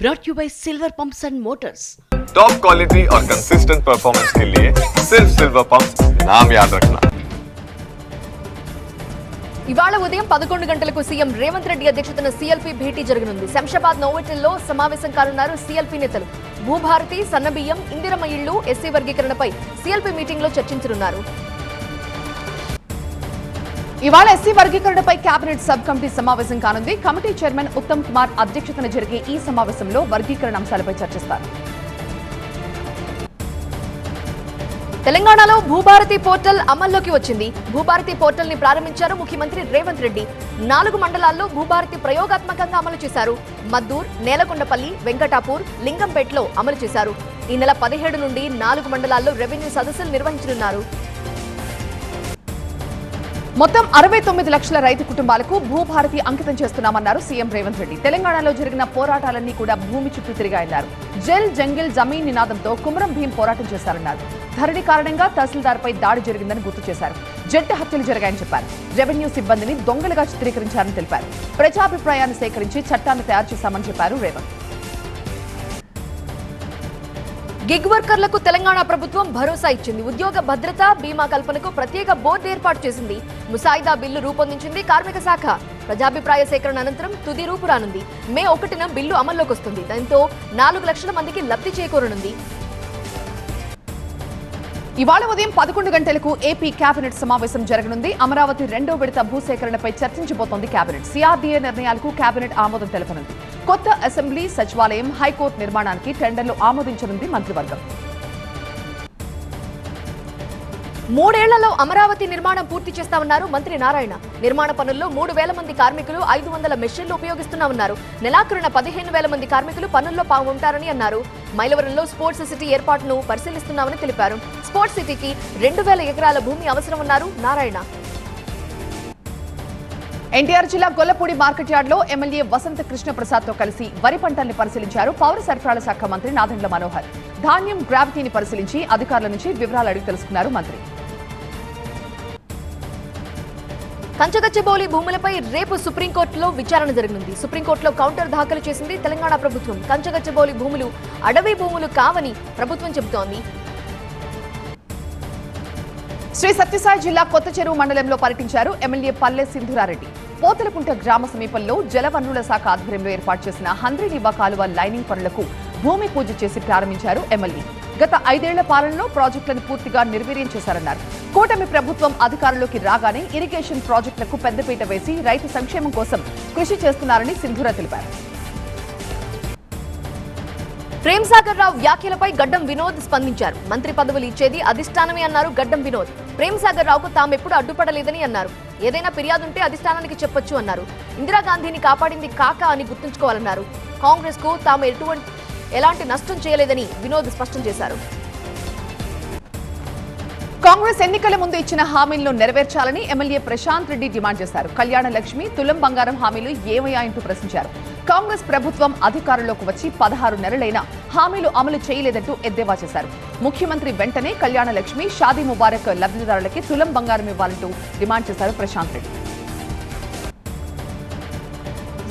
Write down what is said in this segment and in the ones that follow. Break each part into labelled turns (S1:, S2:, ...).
S1: brought you by Silver Pumps and Motors.
S2: Top quality और consistent performance के लिए सिर्फ सिल्वर पंप्स नाम याद रखना.
S3: ఇవాళ ఉదయం 11 గంటలకు సీఎం రేవంత్ రెడ్డి అధ్యక్షతన సీఎల్పీ భేటీ జరగనుంది. శంషాబాద్ నోవెటల్లో సమావేశం కానున్నారు సీఎల్పీ నేతలు. భూభారతి, సన్నబియ్యం, ఇందిరమ్మ ఇళ్లు, ఎస్సీ వర్గీకరణపై సీఎల్పీ మీటింగ్ లో చర్చించనున్నారు. ఇవాళ ఎస్సీ వర్గీకరణపై కేబినెట్ సబ్ కమిటీ సమావేశం కానుంది. కమిటీ చైర్మన్ ఉత్తమ్ కుమార్ అధ్యక్షతన జరిగే ఈ సమావేశంలో వర్గీకరణ అంశాలపై చర్చిస్తారు. తెలంగాణలో భూభారతి పోర్టల్ అమల్లోకి వచ్చింది. భూభారతి పోర్టల్ ని ప్రారంభించారు ముఖ్యమంత్రి రేవంత్ రెడ్డి. 4 మండలాల్లో భూభారతి ప్రయోగాత్మకంగా అమలు చేశారు. మద్దూర్, నేలకొండపల్లి, వెంకటాపూర్, లింగంపేటలో అమలు చేశారు. ఈ నెల 17 నుండి 4 మండలాల్లో రెవెన్యూ సదస్సులు నిర్వహించనున్నారు. మొత్తం 69 లక్షల రైతు కుటుంబాలకు భూభారతి అంకితం చేస్తున్నామన్నారు సీఎం రేవంత్ రెడ్డి. తెలంగాణలో జరిగిన పోరాటాలన్నీ కూడా భూమి చుట్టూ తిరిగాయన్నారు. జల్ జంగిల్ జమీన్ నినాదంతో కుమరం భీం పోరాటం చేశారన్నారు. ధరణి కారణంగా తహసీల్దార్పై దాడి జరిగిందని గుర్తు చేశారు. జంట హత్యలు జరిగాయని చెప్పారు. రెవెన్యూ సిబ్బందిని దొంగలుగా చిత్రీకరించారని తెలిపారు. ప్రజాభిప్రాయాన్ని సేకరించి చట్టాన్ని తయారు చేశామని చెప్పారు రేవంత్. గిగ్ వర్కర్లకు తెలంగాణ ప్రభుత్వం భరోసా ఇచ్చింది. ఉద్యోగ భద్రత, బీమా కల్పనకు ప్రత్యేక బోర్డు ఏర్పాటు చేసింది. ముసాయిదా బిల్లు రూపొందించింది కార్మిక శాఖ. ప్రజాభిప్రాయ సేకరణ అనంతరం తుది రూపు రానుంది. మే 1న బిల్లు అమల్లోకి వస్తుంది. దాంతో 4 లక్షల మందికి లబ్ధి చేకూరనుంది. ఇవాళ ఉదయం 11 గంటలకు ఏపీ కేబినెట్ సమావేశం జరగనుంది. అమరావతి 2వ విడత భూసేకరణపై చర్చించబోతోంది కేబినెట్. సిఆర్డీఏ నిర్ణయాలకు కేబినెట్ ఆమోదం తెలపనుంది. కొత్త అసెంబ్లీ, సచివాలయం, హైకోర్టు నిర్మాణానికి టెండర్లు ఆమోదించనుంది మంత్రివర్గం. 3 ఏళ్లలో అమరావతి నిర్మాణం పూర్తి చేస్తామన్నారు మంత్రి నారాయణ. నిర్మాణ పనుల్లో 3,000 మంది కార్మికులు, 500 మెషిన్లు ఉపయోగిస్తున్నామన్నారు. నెలాఖరున 15,000 మంది కార్మికులు పనుల్లో పాల్గొంటారని అన్నారు. మైలవరంలో స్పోర్ట్స్ సిటీ ఏర్పాటును పరిశీలిస్తున్నామని తెలిపారు. స్పోర్ట్స్ సిటీకి 2,000 ఎకరాల భూమి అవసరమన్నారు నారాయణ. ఎన్టీఆర్ జిల్లా గొల్లపూడి మార్కెట్ యార్డ్లో ఎమ్మెల్యే వసంత కృష్ణ ప్రసాద్ తో కలిసి వరి పంటల్ని పరిశీలించారు పౌర సరఫరాల శాఖ మంత్రి నాదెండ్ల మనోహర్. ధాన్యం గ్రావిటీని పరిశీలించి అధికారుల నుంచి వివరాలు అడిగి తెలుసుకున్నారు మంత్రి. కంచగచ్చబౌలి భూములపై రేపు సుప్రీంకోర్టులో విచారణ జరగనుంది. సుప్రీంకోర్టులో కౌంటర్ దాఖలు చేసింది తెలంగాణ ప్రభుత్వం. కంచగచ్చబౌలి భూములు అడవి భూములు కావని ప్రభుత్వం చెబుతోంది. శ్రీ సత్యసాయి జిల్లా కొత్త చెరువు మండలంలో పర్యటించారు ఎమ్మెల్యే పల్లె సింధురారెడ్డి. పోతలకుంట గ్రామ సమీపంలో జలవనరుల శాఖ ఆధ్వర్యంలో ఏర్పాటు చేసిన హంద్రీనివా కాలువ లైనింగ్ పనులకు భూమి పూజ చేసి ప్రారంభించారు ఎమ్మెల్యే. గత 5 ఏళ్ల పాలనలో ప్రాజెక్టులను పూర్తిగా నిర్వీర్యం చేశారన్నారు. కూటమి ప్రభుత్వం అధికారంలోకి రాగానే ఇరిగేషన్ ప్రాజెక్టులకు పెద్దపీట వేసి రైతు సంక్షేమం కోసం కృషి చేస్తున్నారని సింధురా తెలిపారు. ప్రేమ్ సాగర్ రావు వ్యాఖ్యలపై గడ్డం వినోద్ స్పందించారు. మంత్రి పదవులు ఇచ్చేది అధిష్టానమే అన్నారు గడ్డం వినోద్. ప్రేమ్ సాగర్ రావుకు తామెప్పుడు అడ్డుపడలేదని అన్నారు. ఏదైనా ఫిర్యాదుంటే అధిష్టానానికి చెప్పొచ్చు అన్నారు. ఇందిరాగాంధీని కాపాడింది కాక అని గుర్తుంచుకోవాలన్నారు. కాంగ్రెస్ కు తాము ఎలాంటి నష్టం చేయలేదని వినోద్ స్పష్టం చేశారు. కాంగ్రెస్ ఎన్నికల ముందు ఇచ్చిన హామీలను నెరవేర్చాలని ఎమ్మెల్యే ప్రశాంత్ రెడ్డి డిమాండ్ చేశారు. కళ్యాణ లక్ష్మి, తులం బంగారం హామీలు ఏమయ్యాయంటూ ప్రశ్నించారు. కాంగ్రెస్ ప్రభుత్వం అధికారంలోకి వచ్చి 16 నెలలైనా హామీలు అమలు చేయలేదంటూ ఎద్దేవా చేశారు. ముఖ్యమంత్రి వెంటనే కళ్యాణ లక్ష్మి, షాదీ ముబారక్ లబ్ధిదారులకి తులం బంగారం ఇవ్వాలంటూ డిమాండ్ చేశారు ప్రశాంత్ రెడ్డి.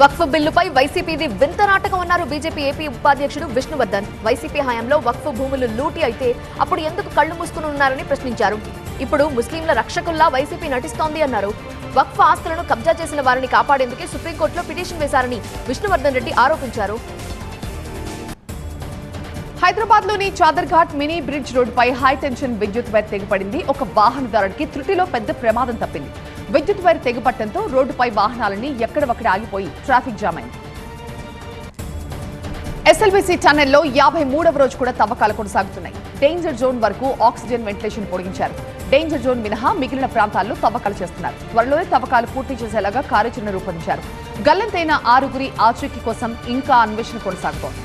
S3: వక్ఫ్ బిల్లుపై వైసీపీది వింత నాటకం అన్నారు బీజేపీ ఏపీ ఉపాధ్యక్షుడు విష్ణువర్ధన్. వైసీపీ హయాంలో వక్ఫ్ భూములు లూటీ అయితే అప్పుడు ఎందుకు కళ్లు మూసుకుని ఉన్నారని ప్రశ్నించారు. ఇప్పుడు ముస్లింల రక్షకుల్లా వైసీపీ నటిస్తోంది అన్నారు. వక్ఫ్ ఆస్తులను కబ్జా చేసిన వారిని కాపాడేందుకే సుప్రీంకోర్టులో పిటిషన్ వేశారని విష్ణువర్ధన్ రెడ్డి ఆరోపించారు. హైదరాబాద్ లోని చాదర్ఘాట్ మినీ బ్రిడ్జ్ రోడ్డుపై హైటెన్షన్ విద్యుత్ వైర్ తెగిపడింది. ఒక వాహనదారుడికి త్రుటిలో పెద్ద ప్రమాదం తప్పింది. విద్యుత్ వైర్ తెగిపట్టడంతో రోడ్డుపై వాహనాలన్నీ ఎక్కడొక్కడ ఆగిపోయి ట్రాఫిక్ జామ్ అయింది. ఎస్ఎల్బీసీ టన్నెల్లో 53వ రోజు కూడా తవ్వకాలు కొనసాగుతున్నాయి. డేంజర్ జోన్ వరకు ఆక్సిజన్ వెంటిలేషన్ పొడిగించారు. డేంజర్ జోన్ మినహా మిగిలిన ప్రాంతాల్లో తవ్వకాలు చేస్తున్నారు. త్వరలోనే తవ్వకాలు పూర్తి చేసేలాగా కార్యాచరణ రూపొందించారు. గల్లంతైన 6గురి ఆచూకీ కోసం ఇంకా అన్వేషణ కొనసాగుతోంది.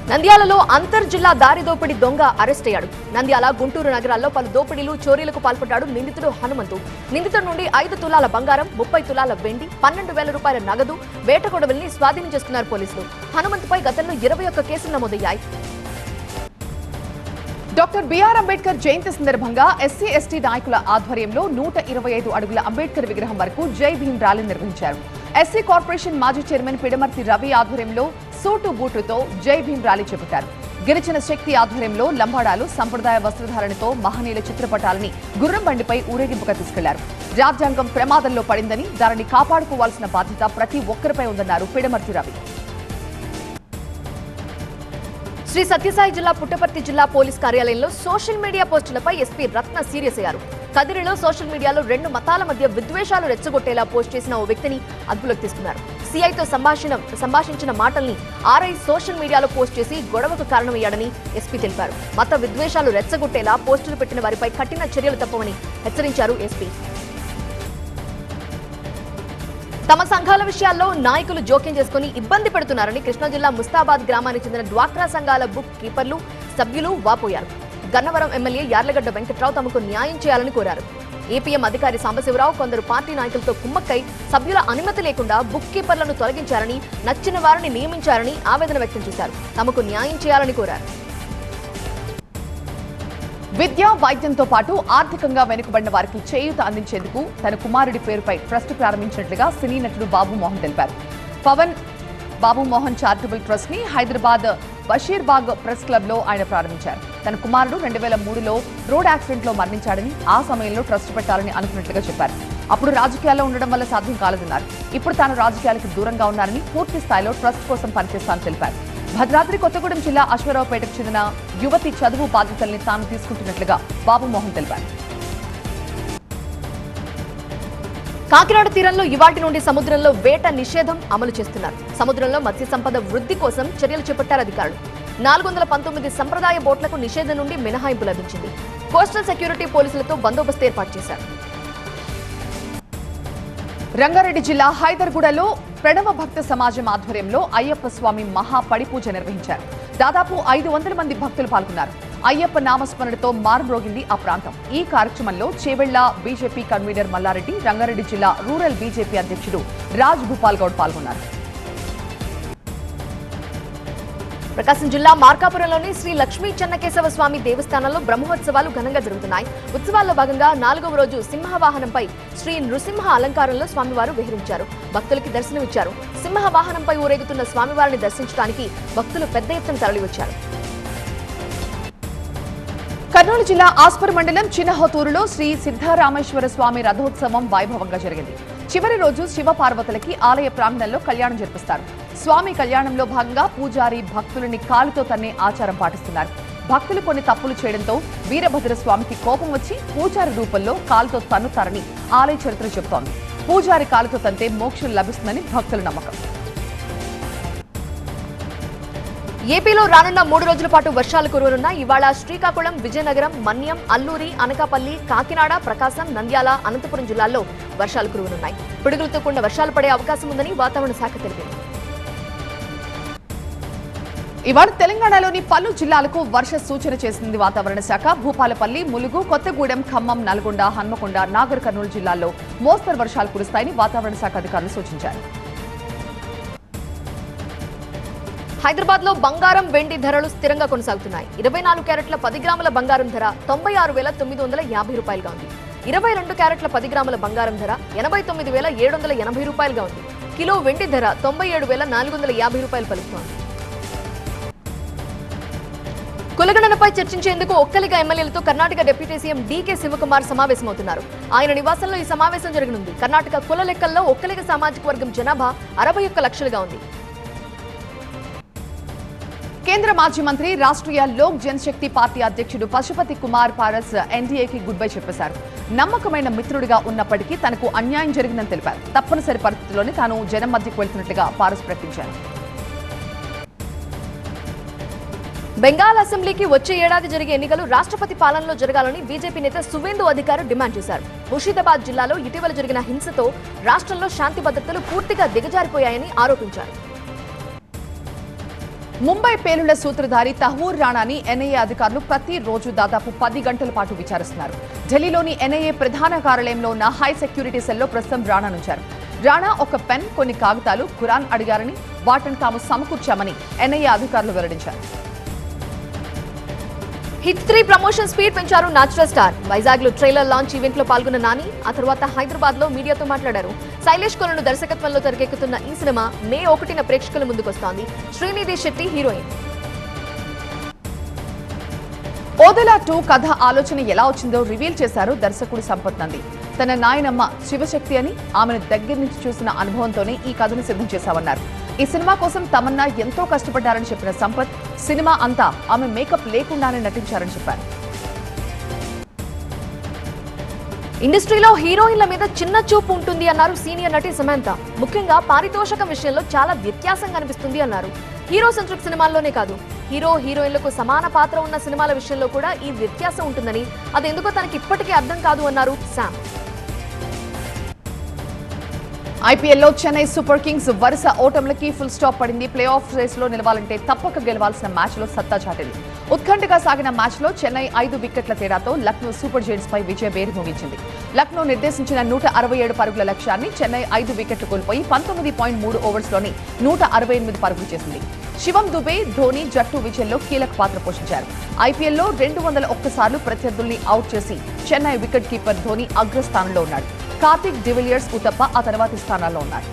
S3: నంద్యాలలో అంతర్జిల్లా దారి దోపిడీ దొంగ అరెస్ట్ అయ్యాడు. నంద్యాల, గుంటూరు నగరాల్లో పలు దోపిడీలు, చోరీలకు పాల్పడ్డాడు నిందితుడు హనుమంతు. నిందితుడి నుండి 5 తులాల బంగారం, 30 తులాల వెండి, 12,000 రూపాయల నగదు, వేటకొడవల్ని స్వాధీనం చేసుకున్నారు పోలీసులు. హనుమంతుపై గతంలో 21 కేసులు నమోదయ్యాయి. డాక్టర్ బిఆర్ అంబేద్కర్ జయంతి సందర్భంగా ఎస్సీ ఎస్టీ నాయకుల ఆధ్వర్యంలో 125 అడుగుల అంబేద్కర్ విగ్రహం వరకు జై భీమ్ ర్యాలీ నిర్వహించారు. ఎస్సీ కార్పొరేషన్ మాజీ చైర్మన్ పిడమర్తి రవి ఆధ్వర్యంలో సూటు బూటుతో జై భీం ర్యాలీ చేపట్టారు. గిరిజన శక్తి ఆధ్వర్యంలో లంబాడాలు సంప్రదాయ వస్త్రధారణతో మహనీయుల చిత్రపటాలని గుర్రం బండిపై ఊరేగింపుగా తీసుకెళ్లారు. రాజ్యాంగం ప్రమాదంలో పడిందని దానిని కాపాడుకోవాల్సిన బాధ్యత ప్రతి ఒక్కరిపై ఉందన్నారు పిడమర్తి రవి.
S1: శ్రీ సత్యసాయి జిల్లా పుట్టపర్తి జిల్లా పోలీస్ కార్యాలయంలో సోషల్ మీడియా పోస్టులపై ఎస్పీ రత్న సీరియస్ అయ్యారు. కదిరిలో సోషల్ మీడియాలో రెండు మతాల మధ్య విద్వేషాలు రెచ్చగొట్టేలా పోస్ట్ చేసిన ఓ వ్యక్తిని అదుపులోకి తీసుకున్నారు. సీఐతో సంభాషించిన మాటల్ని ఆర్ఐ సోషల్ మీడియాలో పోస్ట్ చేసి గొడవకు కారణమయ్యాడని ఎస్పీ తెలిపారు. మత విద్వేషాలు రెచ్చగొట్టేలా పోస్టులు పెట్టిన వారిపై కఠిన చర్యలు తప్పవని హెచ్చరించారు ఎస్పీ. తమ సంఘాల విషయాల్లో నాయకులు జోక్యం చేసుకుని ఇబ్బంది పెడుతున్నారని కృష్ణా జిల్లా ముస్తాబాద్ గ్రామానికి చెందిన డ్వాక్రా సంఘాల బుక్ కీపర్లు సభ్యులు వాపోయారు. గన్నవరం ఎమ్మెల్యే యార్లగడ్డ వెంకట్రావు తమకు న్యాయం చేయాలని కోరారు. ఏపీఎం అధికారి సాంబశివరావు కొందరు పార్టీ నాయకులతో కుమ్మక్కై సభ్యుల అనుమతి లేకుండా బుక్ కీపర్లను తొలగించారని, నచ్చిన వారిని నియమించారని ఆవేదన వ్యక్తం చేశారు. తమకు న్యాయం చేయాలని కోరారు.
S3: విద్యా వైద్యంతో పాటు ఆర్థికంగా వెనుకబడిన వారికి చేయూత అందించేందుకు తన కుమారుడి పేరుపై ట్రస్ట్ ప్రారంభించినట్లుగా సినీ నటుడు బాబు మోహన్ తెలిపారు. పవన్ బాబు మోహన్ చారిటబుల్ ట్రస్ట్ ని హైదరాబాద్ బషీర్బాగ్ ప్రెస్ క్లబ్ లో ఆయన ప్రారంభించారు. తన కుమారుడు 2003లో రోడ్ యాక్సిడెంట్ లో మరణించాడని, ఆ సమయంలో ట్రస్ట్ పెట్టాలని అనుకున్నట్లుగా చెప్పారు. అప్పుడు రాజకీయాల్లో ఉండడం వల్ల సాధ్యం కాలేదన్నారు. ఇప్పుడు తాను రాజకీయాలకు దూరంగా ఉన్నారని, పూర్తి స్థాయిలో ట్రస్ట్ కోసం పనిచేస్తానని తెలిపారు. భద్రాద్రి కొత్తగూడెం జిల్లా అశ్వరావుపేటకు చెందిన యువతి చదువు బాధ్యతల్ని తాను తీసుకుంటున్నట్లుగా బాబు మోహన్ తెలిపారు.
S1: కాకినాడ తీరంలో ఇవాటి నుండి సముద్రంలో వేట నిషేధం అమలు చేస్తున్నారు. సముద్రంలో మత్స్య సంపద వృద్ధి కోసం చర్యలు చేపట్టారు అధికారులు. 419 సంప్రదాయ బోట్లకు నిషేధం నుండి మినహాయింపు లభించింది. కోస్టల్ సెక్యూరిటీ పోలీసులతో బందోబస్తు ఏర్పాటు చేశారు.
S3: రంగారెడ్డి జిల్లా హైదర్గూడలో ప్రణవ భక్త సమాజం ఆధ్వర్యంలో అయ్యప్ప స్వామి మహా పడిపూజ నిర్వహించారు. దాదాపు 500 మంది భక్తులు పాల్గొన్నారు. అయ్యప్ప నామస్మరణతో మారుమ్రోగింది ఆ ప్రాంతం. ఈ కార్యక్రమంలో చేవెళ్ల బీజేపీ కన్వీనర్ మల్లారెడ్డి, రంగారెడ్డి జిల్లా రూరల్ బీజేపీ అధ్యక్షుడు రాజ్ భూపాల్ గౌడ్ పాల్గొన్నారు.
S1: ప్రకాశం జిల్లా మార్కాపురంలోని శ్రీ లక్ష్మీ చెన్నకేశవ స్వామి దేవస్థానంలో బ్రహ్మోత్సవాలు ఘనంగా జరుగుతున్నాయి. ఉత్సవాల్లో భాగంగా 4వ రోజు సింహవాహనంపై శ్రీ నృసింహ అలంకారంలో స్వామివారు విహరించారు. భక్తులకి దర్శనమిచ్చారు. సింహ వాహనంపై ఊరేగుతున్న స్వామివారిని దర్శించడానికి భక్తులు పెద్ద ఎత్తున తరలివచ్చారు.
S3: కర్నూలు జిల్లా ఆస్పర్ మండలం చిన్నహోతూరులో శ్రీ సిద్ధారామేశ్వర స్వామి రథోత్సవం వైభవంగా జరిగింది. చివరి రోజు శివపార్వతులకి ఆలయ ప్రాంగణంలో కళ్యాణం జరిపిస్తారు. స్వామి కళ్యాణంలో భాగంగా పూజారి భక్తులని కాలుతో తన్నే ఆచారం పాటిస్తున్నారు. భక్తులు కొన్ని తప్పులు చేయడంతో వీరభద్ర స్వామికి కోపం వచ్చి పూజారి రూపంలో కాలుతో తన్నుతారని ఆలయ చరిత్ర చెబుతోంది. పూజారి కాలుతో తంతే మోక్షం లభిస్తుందని భక్తుల నమ్మకం.
S1: ఏపీలో రానున్న 3 రోజుల పాటు వర్షాలు కురవనున్న ఇవాళ శ్రీకాకుళం, విజయనగరం, మన్యం, అల్లూరి, అనకాపల్లి, కాకినాడ, ప్రకాశం, నంద్యాల, అనంతపురం జిల్లాల్లో వర్షాలు కురవనున్నాయి. పిడుగులతో కూడిన వర్షాలు పడే అవకాశం ఉందని వాతావరణ శాఖ తెలిపింది.
S3: ఇవాళ తెలంగాణలోని పలు జిల్లాలకు వర్ష సూచన చేసింది వాతావరణ శాఖ. భూపాలపల్లి, ములుగు, కొత్తగూడెం, ఖమ్మం, నల్గొండ, హన్మకొండ, నాగర్ కర్నూలు జిల్లాల్లో మోస్తరు వర్షాలు కురుస్తాయని వాతావరణ శాఖ అధికారులు సూచించారు.
S1: హైదరాబాద్ లో బంగారం, వెండి ధరలు స్థిరంగా కొనసాగుతున్నాయి. 24 క్యారెట్ల 10 గ్రాముల బంగారం ధర 96,950 రూపాయలుగా ఉంది. 22 క్యారెట్ల 10 గ్రాముల బంగారం ధర 89,780 రూపాయలుగా ఉంది. కిలో వెండి ధర 97,450 రూపాయలు పలుకుతోంది. కులగణనపై చర్చించేందుకు ఒక్కలిగా ఎమ్మెల్యేలతో కర్ణాటక డిప్యూటీ సీఎం డీకే శివకుమార్ సమావేశమవుతున్నారు. ఆయన నివాసంలో ఈ సమావేశం జరగనుంది. కర్ణాటక కుల లెక్కల్లో ఒక్కలిగ సామాజిక వర్గం జనాభా 61 లక్షలుగా ఉంది.
S3: కేంద్ర మాజీ మంత్రి, రాష్ట్రీయ లోక్ జనశక్తి పార్టీ అధ్యక్షుడు పశుపతి కుమార్ పారస్ ఎన్డీఏకి గుడ్ బై చెప్పేశారు. నమ్మకమైన మిత్రుడిగా ఉన్నప్పటికీ తనకు అన్యాయం జరిగిందని తెలిపారు. తప్పనిసరి పరిస్థితుల్లోనే తాను జనం మధ్యకు వెళ్తున్నట్లుగా పారస్ ప్రకటించారు.
S1: బెంగాల్ అసెంబ్లీకి వచ్చే ఏడాది జరిగే ఎన్నికలు రాష్ట్రపతి పాలనలో జరగాలని బీజేపీ నేత సువేందు అధికారి డిమాండ్ చేశారు. ముషీదాబాద్ జిల్లాలో ఇటీవల జరిగిన హింసతో రాష్ట్రంలో శాంతి భద్రతలు పూర్తిగా దిగజారిపోయాయని ఆరోపించారు.
S3: ముంబై పేలుళ్ల సూత్రధారి తహూర్ రాణాని ఎన్ఐఏ అధికారులు ప్రతిరోజు దాదాపు 10 గంటల పాటు విచారిస్తున్నారు. ఢిల్లీలోని ఎన్ఐఏ ప్రధాన కార్యాలయంలో ఉన్న హై సెక్యూరిటీ సెల్లో ప్రస్తుతం రాణానుంచారు. రాణా ఒక పెన్, కొన్ని కాగితాలు, ఖురాన్ అడిగారని, వాటిని తాము సమకూర్చామని ఎన్ఐఏ అధికారులు వెల్లడించారు.
S1: హిట్ 3 ప్రమోషన్ స్పీడ్ పెంచారు న్యాచురల్ స్టార్. వైజాగ్ లో ట్రైలర్ లాంచ్ ఈవెంట్ లో పాల్గొన్న నాని ఆ తర్వాత హైదరాబాద్ లో మీడియాతో మాట్లాడారు. శైలేష్ కొలను దర్శకత్వంలో తెరకెక్కుతున్న ఈ సినిమా మే 1న ప్రేక్షకుల ముందుకొస్తోంది. శ్రీనిధి శెట్టి హీరోయిన్.
S3: ఓదెలా 2 కథ ఆలోచన ఎలా వచ్చిందో రివీల్ చేశారు దర్శకుడు సంపత్ నంది. తన నాయనమ్మ శివశక్తి అని, ఆమెను దగ్గర నుంచి చూసిన అనుభవంతోనే ఈ కథను సిద్ధం చేశామన్నారు. ఈ సినిమా కోసం తమన్నా ఎంతో కష్టపడ్డారని చెప్పిన సంపత్, సినిమా అంతా ఆమె మేకప్ లేకుండానే నటించారని చెప్పారు.
S1: ఇండస్ట్రీలో హీరోయిన్ల మీద చిన్న చూపు ఉంటుంది అన్నారు సీనియర్ నటి సమంత. ముఖ్యంగా పారితోషికం విషయంలో చాలా వ్యత్యాసం కనిపిస్తుంది అన్నారు. హీరో సెంట్రిక్ సినిమాల్లోనే కాదు, హీరో హీరోయిన్లకు సమాన పాత్ర ఉన్న సినిమాల విషయంలో కూడా ఈ వ్యత్యాసం ఉంటుందని, అదెందుకో తనకి ఇప్పటికీ అర్థం కాదు అన్నారు శామ్.
S3: ఐపీఎల్లో చెన్నై సూపర్ కింగ్స్ వరుస ఓటములకి ఫుల్ స్టాప్ పడింది. ప్లే ఆఫ్ రేస్ లో నిలవాలంటే తప్పక గెలవాల్సిన మ్యాచ్ లో సత్తా చాటింది. ఉత్కంఠగా సాగిన మ్యాచ్ లో చెన్నై 5 వికెట్ల తేడాతో లక్నో సూపర్ జెయింట్స్ పై విజయ బేరి మోగించింది. లక్నో నిర్దేశించిన 167 పరుగుల లక్ష్యాన్ని చెన్నై 5 వికెట్లు కోల్పోయి 19.3 ఓవర్స్లోని 168 పరుగులు చేసింది. శివం దుబే, ధోని జట్టు విజయంలో కీలక పాత్ర పోషించారు. ఐపీఎల్లో 201 సార్లు ప్రత్యర్థుల్ని అవుట్ చేసి చెన్నై వికెట్ కీపర్ ధోని అగ్రస్థానంలో ఉన్నాడు. కార్తిక్, డివిలియర్స్, ఉతప్ప ఆ తర్వాతి స్థానాల్లో ఉన్నారు.